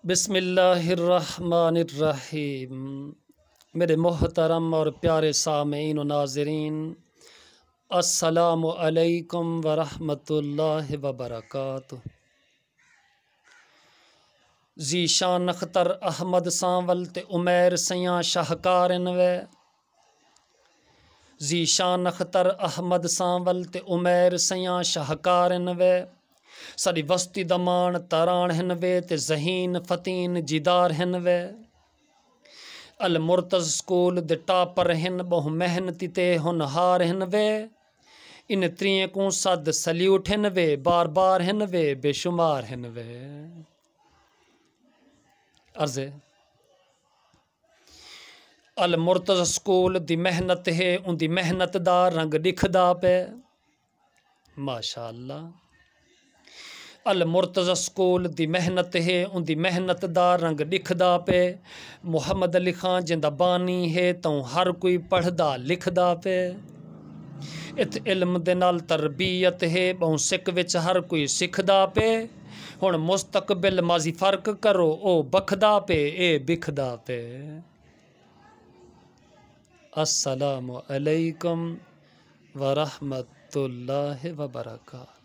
بسم اللہ الرحمن الرحیم۔ میرے محترم اور پیارے سامعین و ناظرین، السلام علیکم ورحمۃ اللہ وبرکاتہ۔ ذیشان اختر احمد سانول تے عمیر سیاں شاہکارن وے۔ ذیشان اختر احمد سانول تے عمیر سیاں شاہکارن وے۔ ساری وسطی دمان تران ہن وے تے ذہین فتین جدار ہن وے۔ المرتض سکول دے ٹاپر ہن، بہو محنتی تے ہنہار ہن وے۔ ان ترین کو صد سلیوٹ ہن وے، بار بار ہن وے، بے شمار ہن وے۔ عرض المرتض سکول دی محنت ہے، ان دی محنت دا رنگ دکھدا پے۔ ماشاءاللہ۔ المرتض سکول دی محنت ہے، ان دی محنت دا رنگ دکھدا پے۔ محمد علی خان جندہ بانی ہے، توں ہر کوئی پڑھدا لکھدا پے۔ ات علم دے نال تربیت ہے، بہوں سکھ وچ ہر کوئی سکھدا پے۔ ہن مستقبل ماضی فرق کرو، او بکھدا پے، اے بکھدا پے۔ السلام علیکم ورحمۃ اللہ وبرکاتہ۔